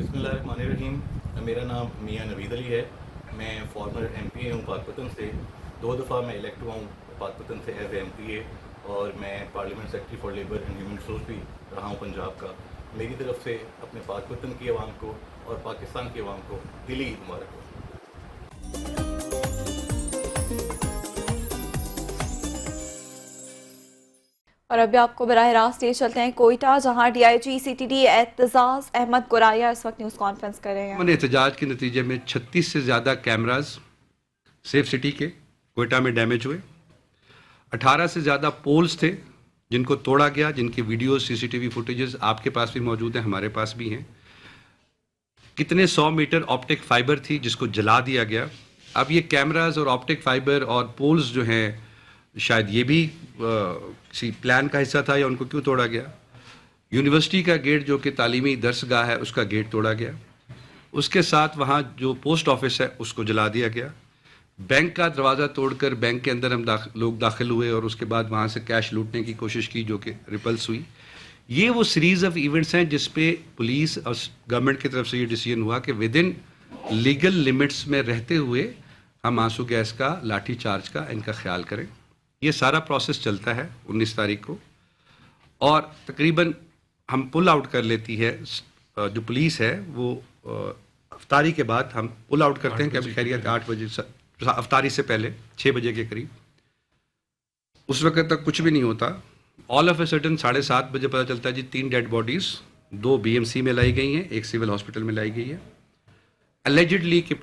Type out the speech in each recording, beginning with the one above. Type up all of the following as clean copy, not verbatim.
बिस्मिल्लाहिर्रहमानिर्रहीम। मेरा नाम मियाँ नवीद अली है। मैं फॉर्मर MP हूँ पाकपतन से। 2 दफ़ा मैं इलेक्ट हुआ हूँ पाकपतन से एज MP और मैं parliament secretary for labour and human resource भी रहा हूँ पंजाब का। मेरी तरफ से अपने पाकपतन की आवाम को और पाकिस्तान की आवाम को दिली ईद मुबारक हो। और अभी आपको बराह रास्त ले चलते हैं कोयटा, जहां DIG CTD एतजाज़ अहमद गुराया इस वक्त न्यूज़ कॉन्फ्रेंस कर रहे हैं। एहतजाज के नतीजे में 36 से ज़्यादा कैमराज सेफ सिटी के कोयटा में डैमेज हुए। 18 से ज़्यादा पोल्स थे जिनको तोड़ा गया, जिनकी वीडियो CCTV फुटेजेस आपके पास भी मौजूद हैं, हमारे पास भी हैं। कितने 100 मीटर ऑप्टिक फाइबर थी जिसको जला दिया गया। अब ये कैमराज और ऑप्टिक फाइबर और पोल्स जो हैं, शायद ये भी किसी प्लान का हिस्सा था या उनको क्यों तोड़ा गया। यूनिवर्सिटी का गेट जो कि तालीमी दरसगाह है, उसका गेट तोड़ा गया। उसके साथ वहाँ जो पोस्ट ऑफिस है उसको जला दिया गया। बैंक का दरवाज़ा तोड़कर बैंक के अंदर लोग दाखिल हुए और उसके बाद वहाँ से कैश लूटने की कोशिश की, जो कि रिपल्स हुई। ये वो सीरीज़ ऑफ इवेंट्स हैं जिस पे पुलिस और गवर्नमेंट की तरफ से ये डिसीजन हुआ कि विद इन लीगल लिमिट्स में रहते हुए हम आंसू गैस का, लाठी चार्ज का इनका ख्याल करें। ये सारा प्रोसेस चलता है 19 तारीख को, और तकरीबन हम पुल आउट कर लेती है जो पुलिस है वो अफ्तारी के बाद हम पुल आउट करते हैं। कभी खैरियत 8 बजे, अफ्तारी से पहले 6 बजे के करीब। उस वक्त तक कुछ भी नहीं होता। ऑल ऑफ ए सडन 7:30 बजे पता चलता है जी 3 डेड बॉडीज़ 2 BMC में लाई गई हैं, 1 सिविल हॉस्पिटल में लाई गई है। एलिजिडली कि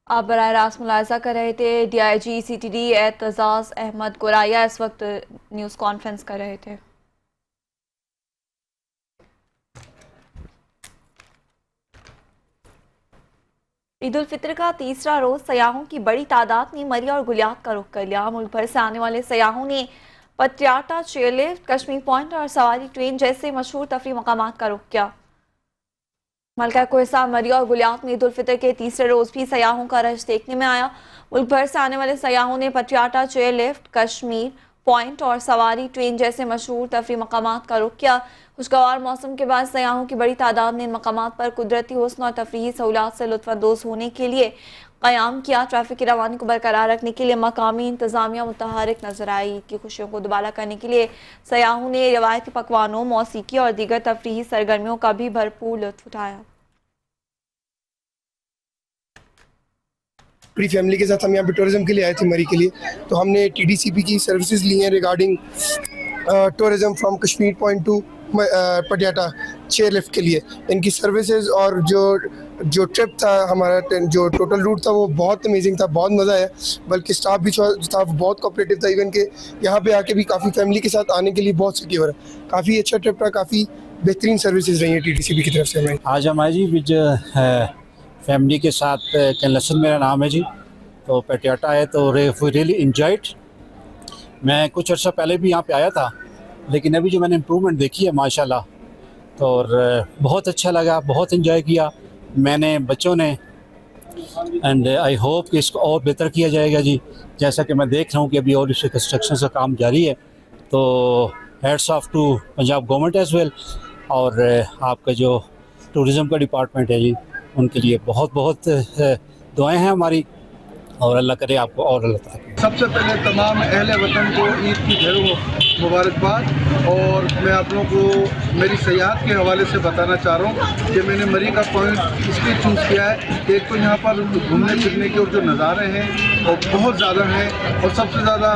आप बराह रास्त मुलाहिजा कर रहे थे। DIG CTD एतजाज़ अहमद गुराया इस वक्त न्यूज़ कॉन्फ्रेंस कर रहे थे। ईद उल फितर का तीसरा रोज सयाहों की बड़ी तादाद ने मरी और गुलियात का रुख कर लिया। मुल्क भर से आने वाले सयाहों ने पटियाटा, चेयरलिफ्ट, कश्मीर पॉइंट और सवारी ट्रेन जैसे मशहूर तफरी मकामात का रुख किया। मलका कोहिस्सा, मरी और गुलियात में ईद उल फितर के तीसरे रोज भी सयाहों का रश देखने में आया। मुल्क भर से आने वाले सयाहों ने पटियाटा, चेयरलिफ्ट, कश्मीर पॉइंट और सवारी ट्रेन जैसे मशहूर तफरी मकामात का रुख किया। खुशगवार मौसम के बाद सयाहों की बड़ी तादाद ने इन मकामात पर कुदरती हुस्न और तफरीही सहूलियात से लुत्फ़अंदोज़ होने के लिए क़याम किया। ट्रैफिक की रवानी को बरकरार रखने के लिए मकामी इंतज़ामिया मुतहरिक नजर आई। ईद की खुशियों को दुबाला करने के लिए सयाहों ने रवायती पकवानों, मौसीकी और दीगर तफरीही सरगर्मियों का भी भरपूर लुत्फ़ उठाया। पूरी फैमिली के साथ हम यहाँ पे टूरिज्म के लिए आए थे, मरी के लिए। तो हमने TDCP की सर्विसेज ली हैं regarding tourism from Kashmir point to Patriata chairlift के लिए। इनकी सर्विसेज और जो ट्रिप था हमारा, जो टोटल रूट था वो बहुत अमेजिंग था, बहुत मज़ा आया। बल्कि स्टाफ बहुत कोऑपरेटिव था। इवन के यहाँ पे आके भी काफ़ी फैमिली के साथ आने के लिए बहुत सिक्योर है। काफ़ी अच्छा ट्रिप रहा, काफ़ी बेहतरीन सर्विसेज रही है TDCP की तरफ से हमें। आज हम आए जी विज फैमिली के साथ। कैलसन मेरा नाम है जी, तो पटियाटा है, तो वी रियली इंजॉयड। मैं कुछ अर्सा पहले भी यहाँ पे आया था, लेकिन अभी जो मैंने इम्प्रूवमेंट देखी है माशाल्लाह, तो बहुत अच्छा लगा, बहुत इंजॉय किया मैंने, बच्चों ने। एंड आई होप कि इसको और बेहतर किया जाएगा जी। जैसा कि मैं देख रहा हूँ कि अभी और इसके कंस्ट्रक्शन का काम जारी है, तो hats off to Punjab government as well. और आपका जो टूरिज़म का डिपार्टमेंट है जी, उनके लिए बहुत बहुत दुआएं हैं हमारी, और अल्लाह करे आपको और अल्लाह ताला। सबसे पहले तमाम अहले वतन को ईद की ढेरों मुबारकबाद। और मैं आप लोगों को मेरी सयाहत के हवाले से बताना चाह रहा हूँ कि मैंने मरी का पॉइंट इसलिए चूज़ किया है कि एक तो यहाँ पर घूमने फिरने के और जो नज़ारे हैं वो बहुत ज़्यादा हैं, और सबसे ज़्यादा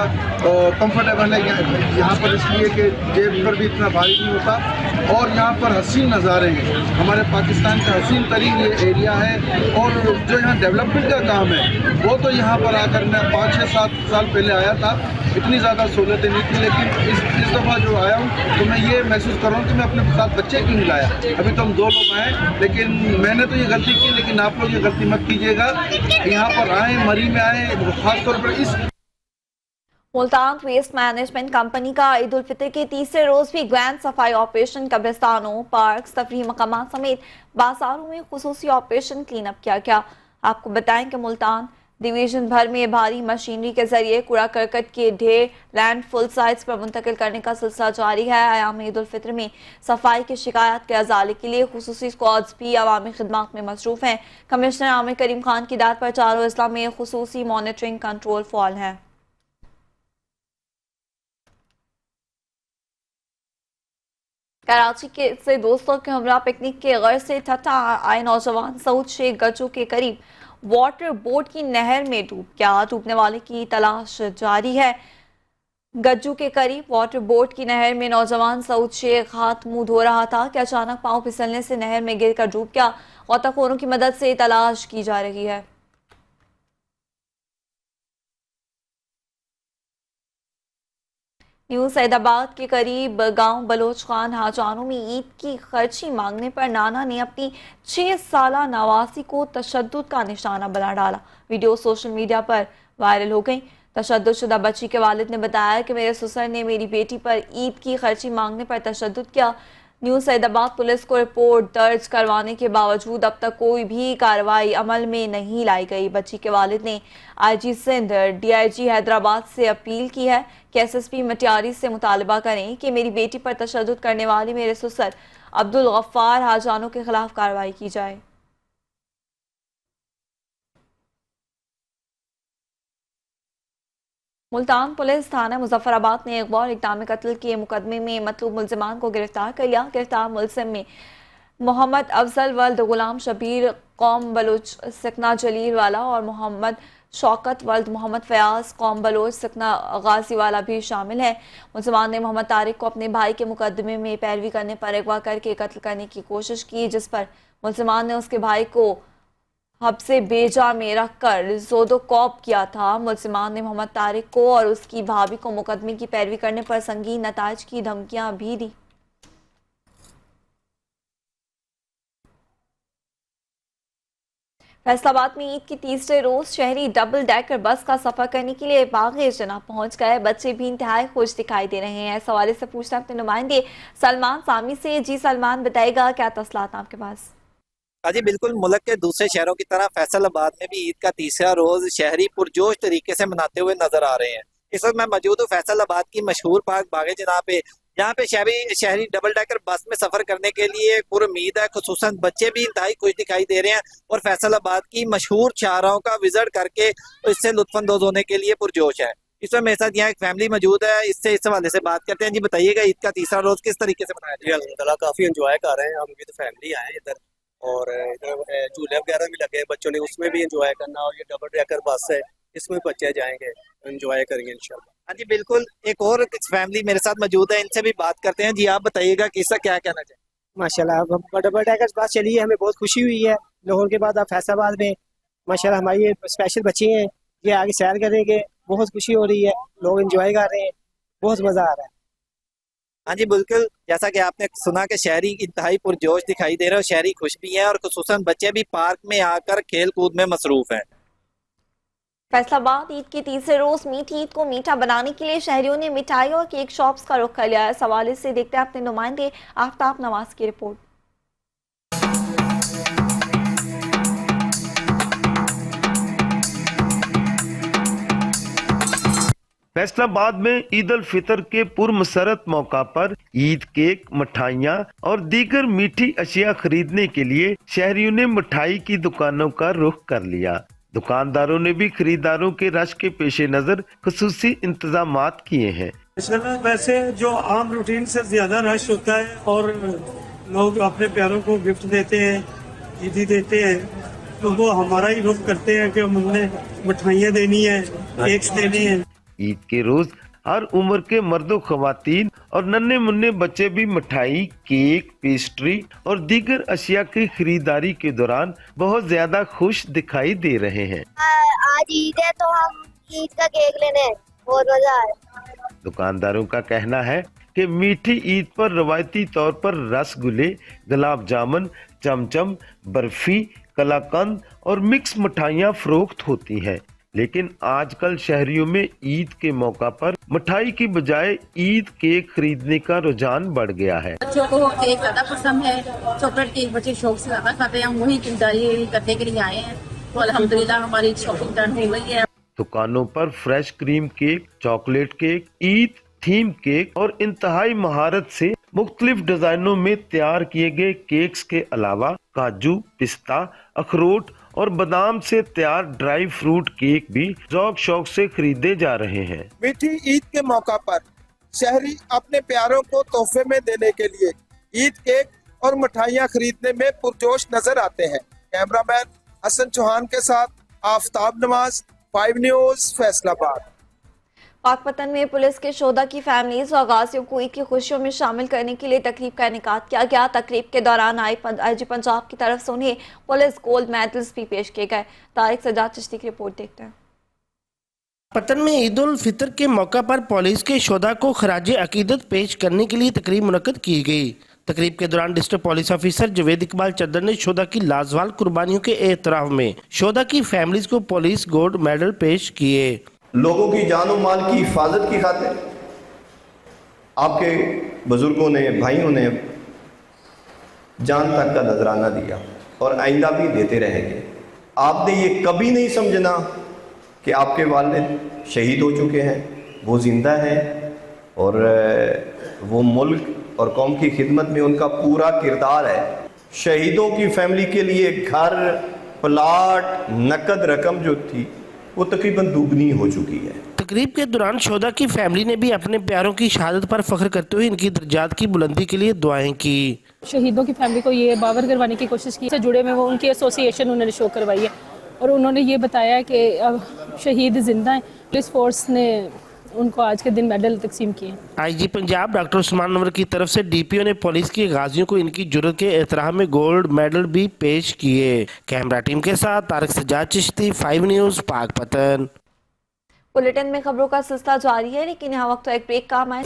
कंफर्टेबल है यहाँ पर, इसलिए कि जेब पर भी इतना भारी नहीं होता, और यहाँ पर हसीन नज़ारे हैं। हमारे पाकिस्तान का हसीन तरीन ये एरिया है, और जो यहाँ डेवलपमेंट का काम है वो तो यहाँ पर आकर मैं 5-6-7 साल पहले आया था, इतनी ज़्यादा सहूलतें नहीं थी। लेकिन इस दफ़ा जो आया हूँ तो मैं ये महसूस कर रहा हूँ कि मैं अपने साथ बच्चे क्यों नहीं लाया। अभी तो हम 2 लोग आए, लेकिन मैंने तो ये गलती की, लेकिन आप लोग ये गलती मत कीजिएगा। यहाँ पर आए, मरी में आए, ख़ास तौर पर इस मुल्तान वेस्ट मैनेजमेंट कंपनी का ईद उल फितर के तीसरे रोज भी ग्रैंड सफाई ऑपरेशन कब्रिस्तानों, पार्क, तफरीही मकामात समेत बाजारों में खुसूसी ऑपरेशन क्लीन अप किया गया। आपको बताएं कि मुल्तान डिवीजन भर में भारी मशीनरी के जरिए कूड़ा करकट के ढेर लैंडफिल साइट्स पर मुंतकिल करने का सिलसिला जारी है। अयाम ईद उल फित्र में सफाई की शिकायत के अजाले के लिए खुसूसी स्क्वाड्स भी अवामी खिदमात में मसरूफ हैं। कमिश्नर आमिर करीम खान की हिदायत पर चारों अजला में खुसूसी मॉनिटरिंग कंट्रोल फॉल है। कराची के से दोस्तों के हमरा पिकनिक के गर्ज से ठट्ठा आए नौजवान सऊद शेख गज्जू के करीब वाटर बोट की नहर में डूब गया। डूबने वाले की तलाश जारी है। गज्जू के करीब वाटर बोट की नहर में नौजवान सऊद शेख हाथ मुंह धो रहा था कि अचानक पांव फिसलने से नहर में गिरकर डूब गया। गौताखोरों की मदद से तलाश की जा रही है। न्यू सैदाबाद के करीब गांव बलोच खान हाजानों में ईद की खर्ची मांगने पर नाना ने अपनी 6 साला नवासी को तशद्दुद का निशाना बना डाला। वीडियो सोशल मीडिया पर वायरल हो गई। तशद्दुदशुदा बच्ची के वालिद ने बताया कि मेरे ससुर ने मेरी बेटी पर ईद की खर्ची मांगने पर तशद्दुद किया। न्यू सैदाबाद पुलिस को रिपोर्ट दर्ज करवाने के बावजूद अब तक कोई भी कार्रवाई अमल में नहीं लाई गई। बच्ची के वालिद ने आईजी सिंध डीआईजी हैदराबाद से अपील की है कि एसएसपी मटियारी से मुतालबा करें कि मेरी बेटी पर तशद्दुद करने वाले मेरे ससुर अब्दुल गफ्फार हाजानों के खिलाफ कार्रवाई की जाए। मुल्तान पुलिस थाना मुजफ्फराबाद ने अगवा और इक़दाम कत्ल के मुकदमे में मतलूब मुलजिमान को गिरफ्तार कर लिया। गिरफ्तार मुलजिम में मोहम्मद अफजल वल्द गुलाम शबीर कौम बलूच सकना जलील वाला और मोहम्मद शौकत वल्द मोहम्मद फयाज कौम बलोच सकना गाजी वाला भी शामिल है। मुलजिमान ने मोहम्मद तारिक को अपने भाई के मुकदमे में पैरवी करने पर अगवा करके कत्ल करने की कोशिश की, जिस पर मुलजिमान ने उसके भाई को हब्से बेजा में रखकर जोदो कॉप किया था। मुलजिमान ने मोहम्मद तारिक को और उसकी भाभी को मुकदमे की पैरवी करने पर संगीन नताइज की धमकियां भी दी। फैसलाबाद में ईद के तीसरे रोज शहरी डबल डेकर बस का सफर करने के लिए बाग़े जना पहुंच गए। बच्चे भी इंतहाई खुश दिखाई दे रहे हैं। इस हवाले से पूछना अपने नुमाइंदे सलमान सामी से। जी सलमान, बताएगा क्या तफसीलात आपके पास? जी बिल्कुल, मुल्क के दूसरे शहरों की तरह फैसलाबाद में भी ईद का तीसरा रोज शहरी पुरजोश तरीके से मनाते हुए नजर आ रहे हैं। इस वक्त मैं मौजूद हूँ फैसलाबाद की मशहूर पार्क बागे जनाब पे, जहाँ पे शहरी डबल डेकर बस में सफर करने के लिए पुरुमीद है। खुसूसन बच्चे भी इंतहाई खुश दिखाई दे रहे हैं और फैसलाबाद की मशहूर शाहराहों का विजिट करके इससे लुत्फानंदोज होने के लिए पुरजोश है। इस वक्त मेरे साथ यहाँ एक फैमिली मौजूद है, इससे इस हवाले से बात करते हैं। जी बताइएगा, ईद का तीसरा रोज किस तरीके से मनाया? जी अल्हम्दुलिल्लाह काफ़ी एंजॉय कर रहे हैं हम विद फैमिली आए हैं इधर, और इधर झूले वगैरह भी लगे हैं बच्चों ने, उसमें भी एंजॉय करना। और ये डबल डेकर बस है, इसमें बच्चे जाएंगे, एंजॉय करेंगे इंशाल्लाह। हाँ जी बिल्कुल, एक और फैमिली मेरे साथ मौजूद है, इनसे भी बात करते हैं। जी आप बताइएगा कि इसका क्या कहना चाहिए? माशाल्लाह डबल डेकर बस चली है, हमें बहुत खुशी हुई है। लोगों के बाद अब फैसलाबाद में माशाल्लाह हमारी स्पेशल बच्चे हैं, ये आगे सैर करेंगे, बहुत खुशी हो रही है, लोग एंजॉय कर रहे हैं, बहुत मज़ा आ रहा है। हाँ जी बिल्कुल, जैसा कि आपने सुना कि शहरी इंतहाई पुरजोश दिखाई दे रहे हैं, शहरी खुश भी हैं और खुसूसन बच्चे भी पार्क में आकर खेल कूद में मसरूफ हैं। फैसलाबाद ईद के तीसरे रोज मीठी ईद को मीठा बनाने के लिए शहरियों ने मिठाई और केक शॉप्स का रुख कर लिया है। इस हवाले से देखते हैं अपने नुमाइंदे आफ्ताब नवाज की रिपोर्ट। फैसलाबाद में ईद उल फितर के पुरमसरत मौका पर ईद केक, मिठाइयाँ और दीगर मीठी अशिया खरीदने के लिए शहरियों ने मिठाई की दुकानों का रुख कर लिया। दुकानदारों ने भी खरीदारों के रश के पेश नजर खुसूसी इंतजामात किए हैं। वैसे जो आम रूटीन से ज्यादा रश होता है और लोग अपने प्यारों को गिफ्ट देते हैं, ईदी देते हैं, तो वो हमारा ही रुख करते हैं कि हमने मिठाइयाँ देनी है, केक्स देने हैं। ईद के रोज हर उम्र के मर्दों, खवातीन और नन्हे मुन्ने बच्चे भी मिठाई, केक, पेस्ट्री और दीगर अशिया की खरीदारी के दौरान बहुत ज्यादा खुश दिखाई दे रहे हैं। आज ईद है तो हम ईद का केक लेने, बहुत मजा आया। दुकानदारों का कहना है कि मीठी ईद पर रवायती तौर पर रसगुल्ले, गुलाब जामुन, चमचम, बर्फी, कलाकंद और मिक्स मिठाइयाँ फरोख्त होती हैं, लेकिन आजकल शहरियों में ईद के मौका पर मिठाई की बजाय ईद केक खरीदने का रुझान बढ़ गया है। बच्चों को केक ज्यादा पसंद है, चॉकलेट केक बच्चे शौक से ज्यादा खाते हैं, हम वही खरीदारी करने के लिए आए हैं। तो अल्हम्दुलिल्लाह हमारी शॉपिंग डन हो गई है। दुकानों पर fresh cream cake, chocolate cake, Eid theme cake और इंतहाई महारत से मुख्तलिफ डिजाइनों में तैयार किए गए केक्स के अलावा काजू, पिस्ता, अखरोट और बादाम से तैयार ड्राई फ्रूट केक भी शौक शौक से खरीदे जा रहे हैं। मीठी ईद के मौका पर शहरी अपने प्यारों को तोहफे में देने के लिए ईद केक और मिठाइयाँ खरीदने में पुरजोश नजर आते हैं। कैमरामैन हसन चौहान के साथ आफताब नवाज, 5 न्यूज, फैसलाबाद। पाकपतन में पुलिस के शोधा की फैमिलीज और गाजियों को ईद की खुशियों में शामिल करने के लिए तकरीब का इनेकाद किया गया। तकरीब के दौरान आईजी पंजाब की तरफ से उन्हें पुलिस गोल्ड मेडल्स भी पेश किए गए। तारिक सजाद चिश्ती की रिपोर्ट देखते हैं। पतन में ईद उल फितर के मौका पर पुलिस के शोधा को खराज अकीदत पेश करने के लिए तकरीब मुनक्कद की गई। तकरीब के दौरान district police officer Javed Iqbal चद्दर ने शोधा की लाजवाल कुर्बानियों के एतराफ में शोधा की फैमिलीज को पुलिस गोल्ड मेडल पेश किए। लोगों की जान और माल की हिफाजत की खातिर आपके बुजुर्गों ने, भाइयों ने जान तक का नजराना दिया और आइंदा भी देते रहेंगे। आपने ये कभी नहीं समझना कि आपके वालिद शहीद हो चुके हैं, वो जिंदा हैं और वो मुल्क और कौम की खिदमत में उनका पूरा किरदार है। शहीदों की फैमिली के लिए घर, प्लाट, नकद रकम जो थी वो तकरीबन दुगनी हो चुकी है। तकरीब के दौरान शोधा की फैमिली ने भी अपने प्यारों की शहादत पर फख्र करते हुए इनकी दर्जात की बुलंदी के लिए दुआएं की। शहीदों की फैमिली को ये बावर करवाने की कोशिश की से जुड़े में वो उनकी एसोसिएशन उन्होंने शो करवाई है और उन्होंने ये बताया कि अब शहीद जिंदा हैं। पुलिस फोर्स ने उनको आज के दिन मेडल तकसीम किए। आईजी पंजाब डॉक्टर उस्मान अनवर की तरफ से डीपीओ ने पुलिस के गाजियों को इनकी जुर्रत के एहतराम में गोल्ड मेडल भी पेश किए। कैमरा टीम के साथ तारिक सजाद चिश्ती, 5 न्यूज, पाकपतन। बुलेटिन में खबरों का सिलसिला जारी है, लेकिन यहाँ वक्त एक ब्रेक का है।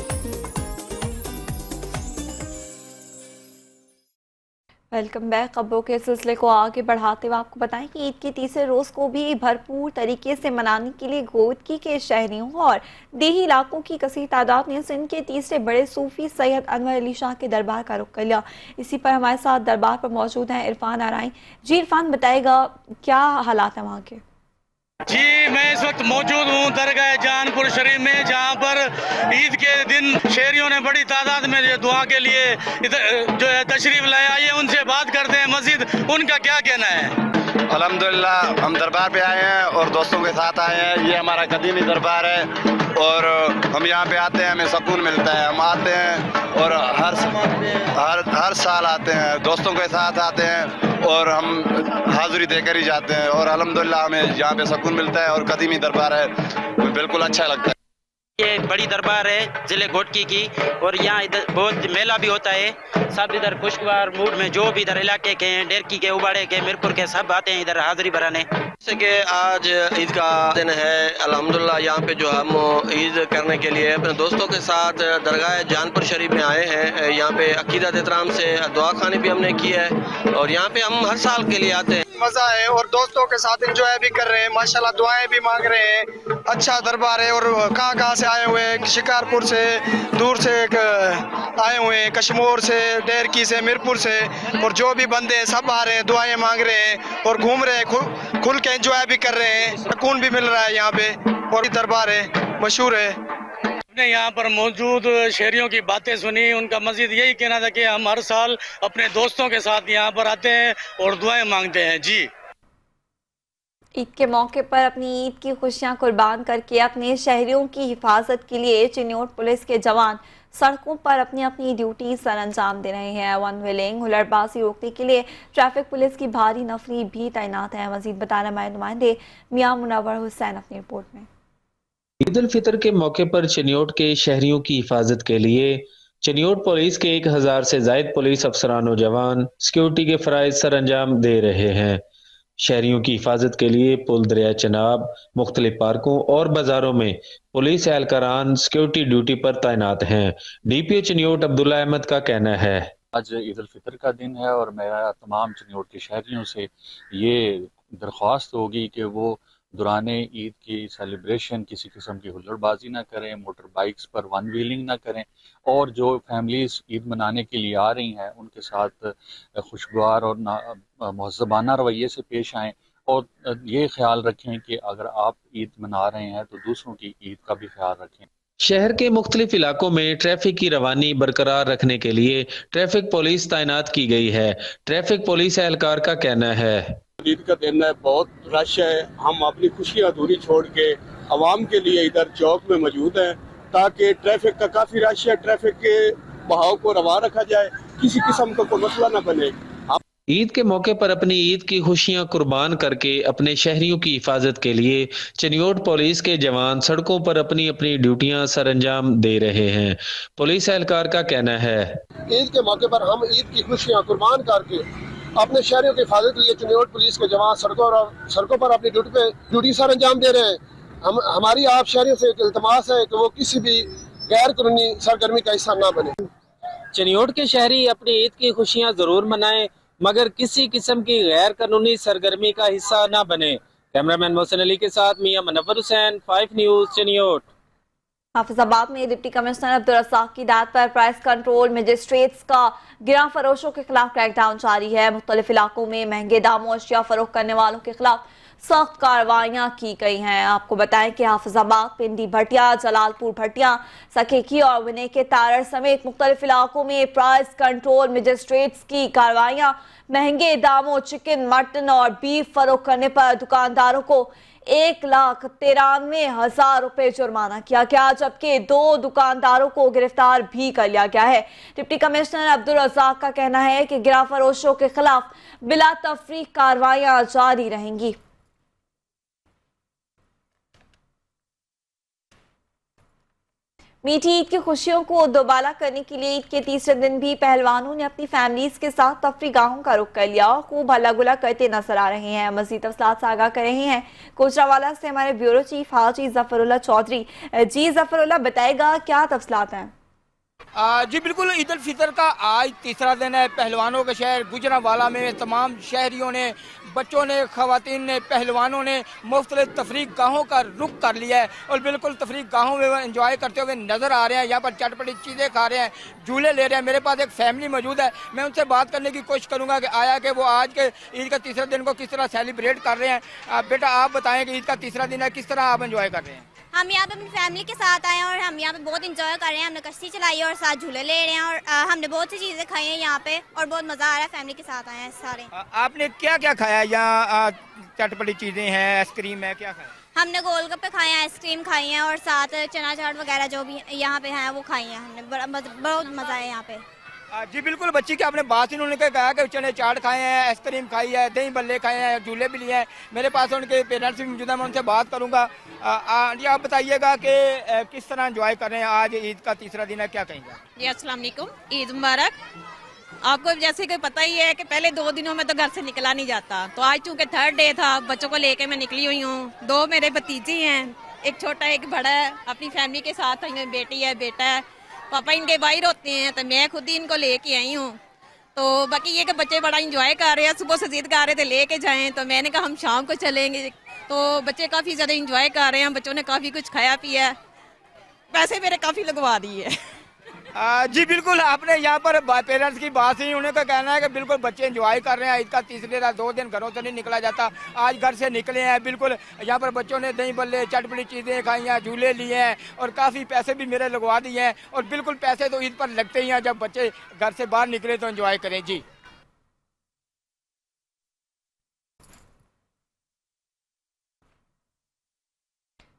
Welcome back. खबरों के सिलसिले को आगे बढ़ाते हुए आपको बताएं कि ईद के तीसरे रोज़ को भी भरपूर तरीके से मनाने के लिए गोदकी के शहरियों और देही इलाकों की कसीर तादाद ने सिंध के तीसरे बड़े सूफी सैयद अनवर अली शाह के दरबार का रुख कर लिया। इसी पर हमारे साथ दरबार पर मौजूद हैं इरफान आराई। जी इरफान, बताएगा क्या हालात हैं वहाँ के? जी, मैं इस वक्त मौजूद हूँ दरगाह जानपुर शरीफ में, जहाँ पर ईद के दिन शहरियों ने बड़ी तादाद में दुआ के लिए इधर जो है तशरीफ लाया। आइए उनसे बात करते हैं, मस्जिद उनका क्या कहना है। अल्हम्दुलिल्लाह हम दरबार पे आए हैं और दोस्तों के साथ आए हैं। ये हमारा कदीमी दरबार है और हम यहाँ पे आते हैं, हमें सुकून मिलता है। हम आते हैं और हर साल आते हैं, दोस्तों के साथ आते हैं और हम हाज़िरी देकर ही जाते हैं और अल्हम्दुलिल्लाह हमें यहाँ पे सुकून मिलता है और कदीमी दरबार है, बिल्कुल अच्छा लगता है। ये बड़ी दरबार है ज़िले घोटकी की और यहाँ इधर बहुत मेला भी होता है। सब इधर खुशगवार मूड में जो भी इधर इलाके के हैं, डेरकी के, उबाड़े के, मीरपुर के, सब आते हैं इधर हाजिरी भराने। जैसे कि आज ईद का दिन है, अल्हम्दुलिल्लाह यहाँ पे जो हम ईद करने के लिए अपने दोस्तों के साथ दरगाह जानपुर शरीफ में आए हैं। यहाँ पे अकीदत एहतराम से दुआ खानी भी हमने की है और यहाँ पे हम हर साल के लिए आते हैं। मज़ा है और दोस्तों के साथ एंजॉय भी कर रहे हैं, माशाल्लाह दुआएं भी मांग रहे हैं। अच्छा दरबार है और कहाँ से आए हुए हैं, शिकारपुर से, दूर से आए हुए हैं, कश्मीर से, डेरकी से, मीरपुर से, और जो भी बंदे हैं सब आ रहे हैं, दुआएं मांग रहे हैं और घूम रहे हैं, खुल के एंजॉय भी कर रहे हैं, सुकून भी मिल रहा है यहाँ पे। और दरबार है, मशहूर है। हमने यहाँ पर मौजूद शहरियों की बातें सुनी, उनका मजीद यही कहना था कि हम हर साल अपने दोस्तों के साथ यहाँ पर आते हैं और दुआएं मांगते हैं। जी, ईद के मौके पर अपनी ईद की खुशियां कुर्बान करके अपने शहरियों की हिफाजत के लिए चिन्योट पुलिस के जवान सड़कों पर अपनी अपनी ड्यूटी सर अंजाम दे रहे हैं। वन व्हीलिंग, हुल्लड़बाजी रोकने के लिए ट्रैफिक पुलिस की भारी नफरी भी तैनात है। मजीद बता रहे हमारे नुमाइंदे मियां मुनव्वर हुसैन अपनी रिपोर्ट में। ईद उल फितर के मौके पर चिन्योट के शहरियों की हिफाजत के लिए चिन्योट पुलिस के 1000 से ज्यादा पुलिस अफसरान और जवान सिक्योरिटी के फराइज सर अंजाम दे रहे हैं। शहरियों की हिफाजत के लिए पुल दरिया चनाब, मुख्तलिफ पार्कों और बाजारों में पुलिस एहलकारान सिक्योरिटी ड्यूटी पर तैनात हैं। डीपीओ चिन्योट अब्दुल्ला अहमद का कहना है, आज ईद उल फितर का दिन है और मेरा तमाम चिन्योट के शहरियों से ये दरख्वास्त होगी कि वो दौरान ईद की सेलिब्रेशन किसी किस्म की हुल्लड़बाजी ना करें, मोटर बाइक्स पर वन व्हीलिंग ना करें और जो फैमिलीज ईद मनाने के लिए आ रही हैं उनके साथ खुशगवार और महज़बाना रवैये से पेश आएँ اور یہ خیال رکھیں کہ اگر آپ عید منا رہے ہیں تو دوسروں کی عید کا بھی خیال رکھیں۔ شہر کے مختلف علاقوں میں ٹریفک کی روانی برقرار رکھنے کے لیے ٹریفک پولیس تعینات کی گئی ہے۔ ٹریفک پولیس اہلکار کا کہنا ہے عید کا دن ہے، بہت رش ہے، ہم اپنی خوشی ادھوری چھوڑ کے عوام کے لیے ادھر چوک میں موجود ہیں تاکہ ٹریفک کا کافی رش ہے، ٹریفک کے بہاؤ کو روا رکھا جائے، کسی قسم کا کوئی مسئلہ نہ بنے۔ عید کے موقع پر اپنی عید کی خوشیاں قربان کر کے اپنے شہریوں کی حفاظت کے لیے چنیوٹ پولیس کے جوان سڑکوں پر اپنی اپنی ڈیوٹیاں سر انجام دے رہے ہیں۔ پولیس اہلکار کا کہنا ہے عید کے موقع پر ہم عید کی خوشیاں قربان کر کے اپنے شہریوں کی حفاظت کے لیے چنیوٹ پولیس کے جوان سڑکوں پر اپنی ڈیوٹی سر انجام دے رہے ہیں۔ ہماری آپ شہریوں سے ایک التماس ہے کہ وہ کسی بھی غیر قانونی سرگرمی کا حصہ نہ بنے۔ چنیوٹ کے شہری اپنی عید کی خوشیاں ضرور منائیں مگر کسی قسم کی غیر قانونی سرگرمی کا حصہ نہ بنے۔ کیمرامین محسن علی کے ساتھ میاں منور حسین، 5 نیوز چنیوٹ۔ حافظ آباد میں ڈپٹی کمشنر عبدالرزاق کی ہدایت پر پرائس کنٹرول مجسٹریٹس کا گراں فروشوں کے خلاف کریک ڈاؤن جاری ہے۔ مختلف علاقوں میں مہنگے داموں اشیاء فروخت کرنے والوں کے خلاف سخت کارروائیاں کی گئی ہیں۔ آپ کو بتائیں کہ حافظ آباد، پنڈی بھٹیا، جلال پور بھٹیا، سکھیکی اور ونے کے تارڑ سمیت مختلف علاقوں میں پرائس کنٹرول مجسٹریٹس کی کارروائیاں مہنگے داموں چکن، مٹن اور بیف فروخت کرنے پر دکانداروں کو 1,93,000 روپے جرمانہ کیا گیا، جبکہ 2 دکانداروں کو گرفتار بھی کر لیا گیا ہے۔ ڈپٹی کمشنر عبدالرزاق کا کہنا ہے کہ گراں فروشوں کے خلاف بلا تفریق کارروائیاں جاری رہیں گی۔ میٹھی عید کی خوشیوں کو دوبالا کرنے کے لیے عید کے تیسرے دن بھی پہلوانوں نے اپنی فیملیز کے ساتھ تفریح گاہوں کا رخ کر لیا اور خوب ہلا گلا کرتے نظر آ رہے ہیں۔ مزید تفصیلات سے آگاہ کر رہے ہیں کوچراوالا سے ہمارے بیورو چیف حاجی ظفر اللہ چودھری۔ جی ظفر اللہ، بتائے گا کیا تفصیلات ہیں؟ جی بالکل، عید الفطر کا آج تیسرا دن ہے۔ پہلوانوں کا شہر گوجرانوالا میں تمام شہریوں نے، بچوں نے، خواتین نے، پہلوانوں نے مختلف تفریح گاہوں کا رخ کر لیا ہے اور بالکل تفریح گاہوں میں وہ انجوائے کرتے ہوئے نظر آ رہے ہیں۔ یہاں پر چٹپٹی چیزیں کھا رہے ہیں، جھولے لے رہے ہیں۔ میرے پاس ایک فیملی موجود ہے، میں ان سے بات کرنے کی کوشش کروں گا کہ آیا کہ وہ آج کے عید کا تیسرے دن کو کس طرح سیلیبریٹ کر رہے ہیں۔ بیٹا آپ بتائیں کہ عید کا تیسرا دن ہے، کس طرح آپ انجوائے کر رہے ہیں؟ ہم یہاں پہ اپنی فیملی کے ساتھ آئے ہیں اور ہم یہاں پہ بہت انجوائے کر رہے ہیں۔ ہم نے کشتی چلائی ہے اور ساتھ جھولے لے رہے ہیں اور ہم نے بہت سی چیزیں کھائی ہیں یہاں پہ اور بہت مزہ آ رہا ہے۔ فیملی کے ساتھ آئے ہیں سارے۔ آپ نے کیا کیا کھایا؟ یہاں چٹپٹی چیزیں ہیں، آئس کریم ہے، کیا کھایا؟ ہم نے گول گپے کھائے ہیں، آئس کریم کھائی ہیں اور ساتھ چنا چاٹ وغیرہ جو بھی یہاں پہ ہیں وہ کھائی ہیں ہم نے۔ بہت مزہ ہے یہاں پہ۔ جی بالکل، بچی کی آپ نے بات انہوں نے کہا کہ چنے چاٹ کھائے ہیں، آئس کریم کھائی ہے، دہی بلے کھائے ہیں، جھولے بھی لیے ہیں۔ میرے پاس ان کے پیرنٹس بھی موجود ہیں، میں ان سے بات کروں گا۔ جی آپ بتائیے گا کہ کس طرح انجوائے کر رہے ہیں؟ آج عید کا تیسرا دن ہے، کیا کہیں گے؟ جی السلام علیکم، عید مبارک۔ آپ کو جیسے کہ پتہ ہی ہے کہ پہلے 2 دنوں میں تو گھر سے نکلا نہیں جاتا، تو آج چونکہ 3rd ڈے تھا، بچوں کو لے کے میں نکلی ہوئی ہوں۔ 2 میرے بھتیجی ہیں، ایک چھوٹا ایک بڑا ہے، اپنی فیملی کے ساتھ آئی ہوں، بیٹی ہے، بیٹا ہے۔ پاپا ان کے باہر ہوتے ہیں تو میں خود ہی ان کو لے کے آئی ہوں۔ تو باقی یہ کہ بچے بڑا انجوائے کر رہے ہیں، صبح سے ضد کر رہے تھے لے کے جائیں، تو میں نے کہا ہم شام کو چلیں گے۔ تو بچے کافی زیادہ انجوائے کر رہے ہیں، بچوں نے کافی کچھ کھایا پیا، پیسے میرے کافی لگوا دیے۔ جی بالکل، آپ نے یہاں پر پیرنٹس کی بات سنی، انہیں کا کہنا ہے کہ بالکل بچے انجوائے کر رہے ہیں۔ عید کا تیسرے دن 2 دن گھروں سے نہیں نکلا جاتا، آج گھر سے نکلے ہیں۔ بالکل یہاں پر بچوں نے دہی بلے، چٹپٹی چیزیں کھائی ہیں، جھولے لیے ہیں اور کافی پیسے بھی میرے لگوا دیے ہیں۔ اور بالکل پیسے تو عید پر لگتے ہی ہیں، جب بچے گھر سے باہر نکلے تو انجوائے کریں۔ جی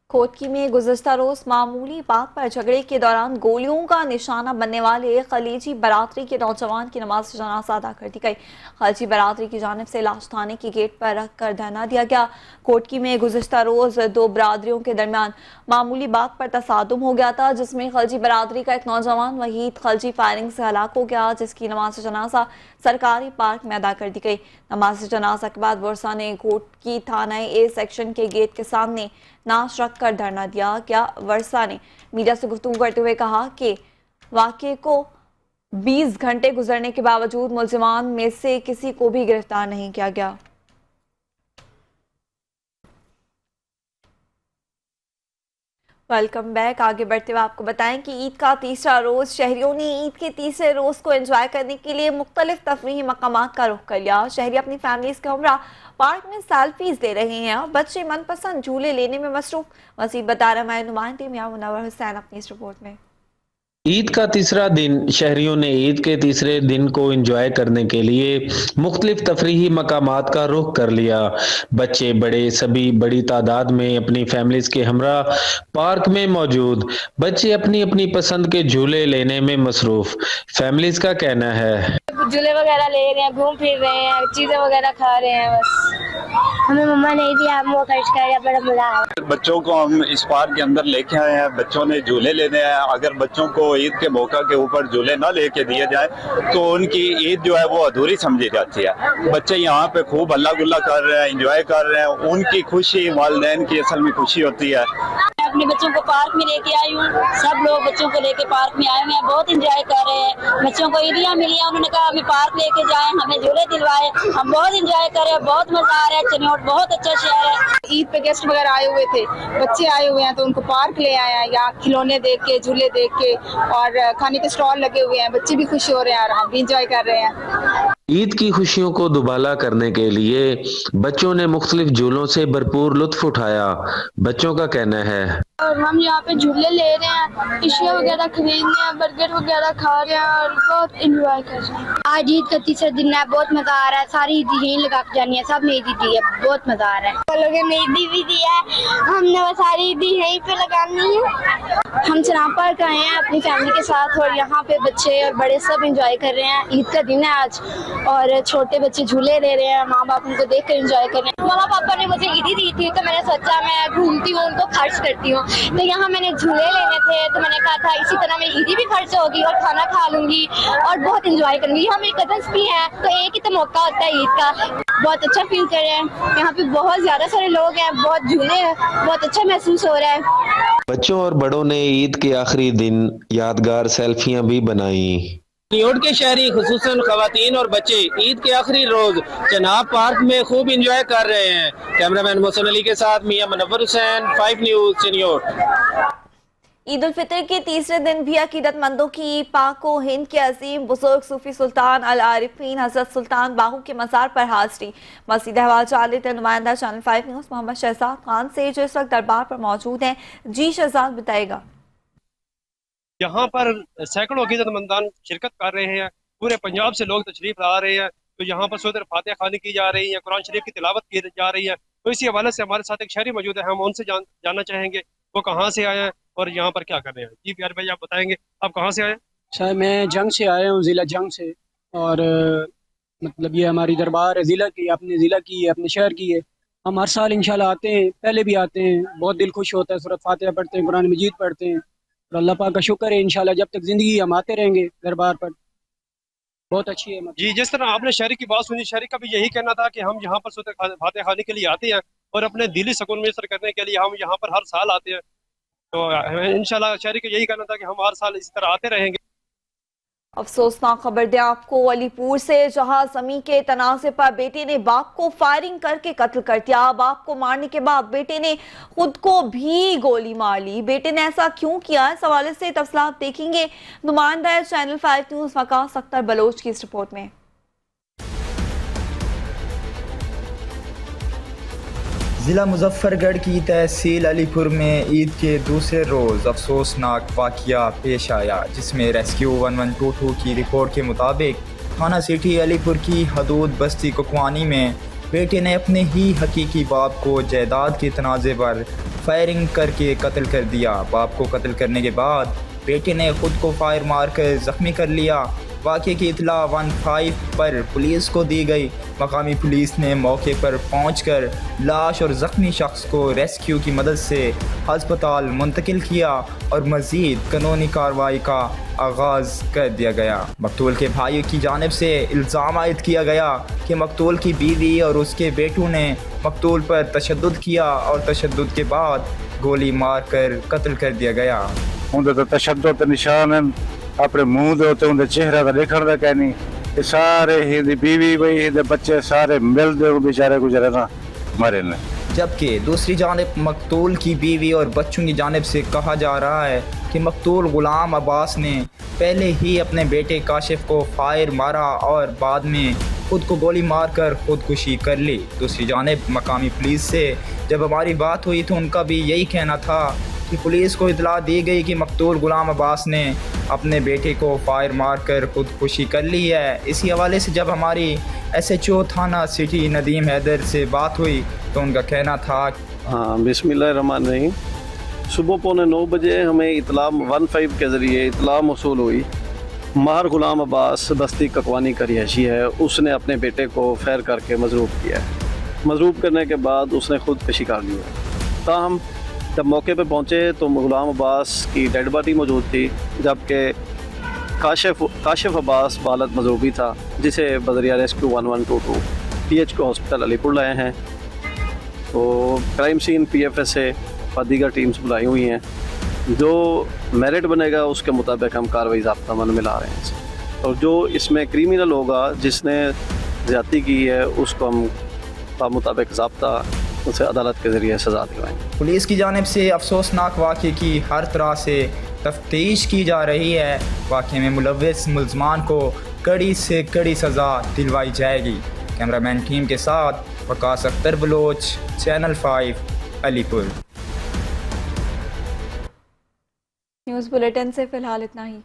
کھوٹکی میں گزشتہ روز معمولی بات پر جھگڑے کے دوران گولیوں کا نشانہ بننے والے خلیجی برادری کے نوجوان کی نماز جنازہ ادا کر دی گئی۔ خلیجی برادری کی جانب سے لاش تھانے کی گیٹ پر رکھ کر دھرنا دیا گیا۔ کھوٹکی میں گزشتہ روز 2 برادریوں کے درمیان معمولی بات پر تصادم ہو گیا تھا، جس میں خلجی برادری کا ایک نوجوان وحید خلجی فائرنگ سے ہلاک ہو گیا، جس کی نماز جنازہ سرکاری پارک میں ادا کر دی گئی۔ نماز جنازہ کے بعد ورثہ نے کھوٹکی تھانہ اے سیکشن کے گیٹ کے سامنے نعش رکھ کر دھرنا دیا گیا۔ ورثہ نے میڈیا سے گفتگو کرتے ہوئے کہا کہ واقعے کو 20 گھنٹے گزرنے کے باوجود ملزمان میں سے کسی کو بھی گرفتار نہیں کیا گیا۔ Welcome back. आगे बढ़ते हुए आपको बताएं कि ईद का तीसरा रोज़ शहरियों ने ईद के तीसरे रोज़ को एंजॉय करने के लिए मुख्तलिफ तफरीही मकामात का रुख कर लिया। शहरी अपनी फैमिलीज़ के हमरा पार्क में सेल्फीज ले रहे हैं और बच्चे मनपसंद झूले लेने में मसरूफ। मज़ीद बता रहे हमारे नुमाइंदे मियां मुनव्वर हुसैन अपनी इस रिपोर्ट में। ईद का तीसरा दिन शहरियों ने ईद के तीसरे दिन को एंजॉय करने के लिए मुख्तलिफ तफरीही मकामात का रुख कर लिया। बच्चे बड़े सभी बड़ी तादाद में अपनी फैमिलीज के हमरा पार्क में मौजूद। बच्चे अपनी अपनी पसंद के झूले लेने में मसरूफ। फैमिलीज का कहना है झूले वगैरह ले रहे हैं, घूम फिर रहे हैं, चीजें वगैरह खा रहे हैं। बस हमें मम्मा नहीं दिया, हम वो खर्च कर रहे हैं, बड़ा मजा आया। बच्चों को हम इस पार्क के अंदर लेके आए हैं। बच्चों ने झूले लेने हैं। अगर बच्चों को ईद के मौका के ऊपर झूले ना लेके दिए जाए तो उनकी ईद जो है वो अधूरी समझी जाती है। बच्चे यहाँ पे खूब हल्ला गुल्ला कर रहे हैं, एंजॉय कर रहे हैं। उनकी खुशी वालिदैन की असल में खुशी होती है। अपने बच्चों को पार्क में लेके आई हूँ। सब लोग बच्चों को लेके पार्क में आए हुए हैं, बहुत एंजॉय कर रहे हैं। बच्चों को ईदियाँ मिली हैं, उन्होंने कहा हमें पार्क लेके जाएं, हमें झूले दिलवाए। हम बहुत एंजॉय कर रहे हैं, बहुत मजा आ रहा है। चनियोट बहुत अच्छा शहर है। ईद पे गेस्ट वगैरह आए हुए थे, बच्चे आए हुए हैं तो उनको पार्क ले आए हैं। यहाँ खिलौने देख के, झूले देख के और खाने के स्टॉल लगे हुए हैं। बच्चे भी खुश हो रहे हैं और हम भी एंजॉय कर रहे हैं। ईद की खुशियों को दुबाला करने के लिए बच्चों ने मुख्तलिफ झूलों से भरपूर लुत्फ उठाया। बच्चों का कहना है और हम यहाँ पे झूले ले रहे हैं, टिश्यू वगैरह खरीद रहे हैं, बर्गर वगैरह खा रहे हैं और बहुत एंजॉय कर रहे हैं। आज ईद का तीसरा दिन है, बहुत मजा आ रहा है। सारी ईदी यहीं लगा के जानी है, सब ने ईदी दी है, बहुत मजा आ रहा है। वो लोगों ने ईदी भी दी है, हमने वो सारी ईदी यहीं पे लगानी है। हम चनाब पार्क आए हैं अपनी फैमिली के साथ और यहाँ पे बच्चे और बड़े सब एंजॉय कर रहे हैं। ईद का दिन है आज और छोटे बच्चे झूले ले रहे हैं, माँ बाप उनको देख कर एंजॉय कर रहे हैं। मामा पापा ने मुझे ईदी दी थी तो मैंने सोचा मैं घूमती हूँ, उनको खर्च करती हूँ। तो यहाँ मैंने झूले लेने थे तो मैंने कहा था इसी तरह मेरी ईदी भी खर्च होगी और खाना खा लूंगी और बहुत एंजॉय करूंगी। यहाँ मेरे कजन्स भी हैं तो एक ही तो मौका होता है ईद का। बहुत अच्छा फील कर रहे हैं। यहाँ पे बहुत ज्यादा सारे लोग हैं, बहुत झूले हैं, बहुत अच्छा महसूस हो रहा है। बच्चों और बड़ों ने ईद के आखिरी दिन यादगार सेल्फियां भी बनाई। चनियोट के शहरी खुसूसन खवातीन और बच्चे ईद के आखिरी रोज चनाब पार्क में खूब एंजॉय कर रहे हैं। कैमरामैन मोहसिन अली के साथ मियां मुनव्वर हुसैन, 5 न्यूज़ चनियोट। ईद उल फितर के तीसरे दिन भी अकीदतमंदों की पाको हिंद के अजीम बुजुर्ग सूफी सुल्तान अल आरिफीन हजरत सुल्तान बाहू के मज़ार पर हाजिरी। मज़ीद अहवाल जान लेते नुमाइंदा चैनल 5 न्यूज़ मोहम्मद शहजाद खान से जो इस वक्त दरबार पर मौजूद हैं। जी शहजाद बताएगा। यहाँ पर सैकड़ों अकीदतमंदान शिरकत कर रहे हैं। पूरे पंजाब से लोग तशरीफ ला रहे हैं। तो यहाँ पर सूरत फातिहा खानी की जा रही है, कुरान शरीफ की तिलावत की जा रही है। तो इसी हवाले से हमारे साथ एक शहरी मौजूद है, हम उनसे जानना चाहेंगे वो कहाँ से आए हैं और यहाँ पर क्या कर रहे हैं। जी प्यारे भाई, आप बताएंगे आप कहाँ से आए हैं? सर मैं जंग से आया हूँ, ज़िला जंग से। और मतलब ये हमारी दरबार है ज़िला की, अपने ज़िला की है, अपने शहर की है। हम हर साल इंशाल्लाह आते हैं, पहले भी आते हैं। बहुत दिल खुश होता है, सूरत फातिहा पढ़ते हैं, कुरान मजीद पढ़ते हैं और अल्लाह पाक का शुक्र है इंशाल्लाह जब तक ज़िंदगी हम आते रहेंगे दरबार पर। बहुत अच्छी है जी। जिस तरह आपने शहरी की बात सुनी, शहरी का भी यही कहना था कि हम यहाँ पर सूरत फातिहा खानी के लिए आते हैं और अपने दिली सुकून मैसर करने के लिए हम यहाँ पर हर साल आते हैं। तो इंशाल्लाह शहरी का यही कहना था कि हम हर साल इस तरह आते रहेंगे। अफसोसनाक खबर दें आपको अलीपुर से, जहां जमीन के तनाज़े पर बेटे ने बाप को फायरिंग करके कत्ल कर दिया। बाप को मारने के बाद बेटे ने खुद को भी गोली मार ली। बेटे ने ऐसा क्यों किया, इस हवाले से तफसीलात देखेंगे नुमाइंदा चैनल 5 न्यूज़ वकास अख्तर बलोच की इस रिपोर्ट में। ज़िला मुजफ्फरगढ़ की तहसील अलीपुर में ईद के दूसरे रोज़ अफसोसनाक वाक़या पेश आया, जिसमें रेस्क्यू 1122 की रिपोर्ट के मुताबिक थाना सिटी अलीपुर की हदूद बस्ती कुकवानी में बेटे ने अपने ही हकीकी बाप को जायदाद के तनाज़े पर फायरिंग करके कत्ल कर दिया। बाप को कत्ल करने के बाद बेटे ने खुद को फायर मार कर ज़ख्मी कर लिया। वाक़े की इतला 15 पर पुलिस को दी गई। मकामी पुलिस ने मौके पर पहुंचकर लाश और ज़ख्मी शख्स को रेस्क्यू की मदद से अस्पताल मुंतकिल किया और मज़ीद कानूनी कार्रवाई का आगाज़ कर दिया गया। मकतूल के भाइयों की जानिब से इल्ज़ाम आयद किया गया कि मकतूल की बीवी और उसके बेटों ने मकतूल पर तशद्दुद किया और तशद्दुद के बाद गोली मार कर कत्ल कर दिया गया। उनके तशद्दुद निशान अपने मुंह दे होते, उनके चेहरा का देखने का कह नहीं। सारे ही बीवी बई बच्चे सारे मिलते बेचारे गुजरे ना मरे ने। जबकि दूसरी जानिब मकतूल की बीवी और बच्चों की जानिब से कहा जा रहा है कि मकतूल गुलाम अब्बास ने पहले ही अपने बेटे काशिफ को फायर मारा और बाद में खुद को गोली मारकर खुदकुशी कर ली। दूसरी जानिब मकामी पुलिस से जब हमारी बात हुई तो उनका भी यही कहना था कि पुलिस को इतला दी गई कि मकतूल गुलाम अब्बास ने अपने बेटे को फायर मारकर खुदकुशी कर ली है। इसी हवाले से जब हमारी SHO थाना सिटी नदीम हैदर से बात हुई तो उनका कहना था। हाँ, बिस्मिल्लाहिर्रहमानिर्रहीम। सुबह 8:45 बजे हमें इतला 15 के ज़रिए इतला मौसूल हुई, माहर गुलाम अब्बास बस्ती ककवानी का रिहायशी है, उसने अपने बेटे को फायर करके मजरूब किया है। मजरूब करने के बाद उसने खुदकशी कर ली है। ताहम जब मौके पर पहुँचे तो गुलाम अब्बास की डेड बॉडी मौजूद थी, जबकि काशिफ अब्बास बालत मजरूबी था, जिसे बजरिया रेस्क्यू 1122 PHQ हॉस्पिटल अलीपुर लाए हैं। तो क्राइम सीन PFSA और दीगर टीम्स बुलाई हुई हैं। जो मेरिट बनेगा उसके मुताबिक हम कार्रवाई ज़ाब्ता अमल में ला रहे हैं, और जो इसमें क्रिमिनल होगा जिसने ज़्यादती की है उसको हम मुताबिक ज़ाब्ता उसे अदालत के ज़रिए सज़ा दिलवाएंगे। पुलिस की जानिब से अफसोसनाक वाक़े की हर तरह से तफ्तीश की जा रही है। वाक़े में मुलव्विस मुल्ज़मान को कड़ी से कड़ी सज़ा दिलवाई जाएगी। कैमरामैन टीम के साथ Waqas Akhtar Baloch, channel 5 Alipur. News bulletin से फ़िलहाल इतना ही।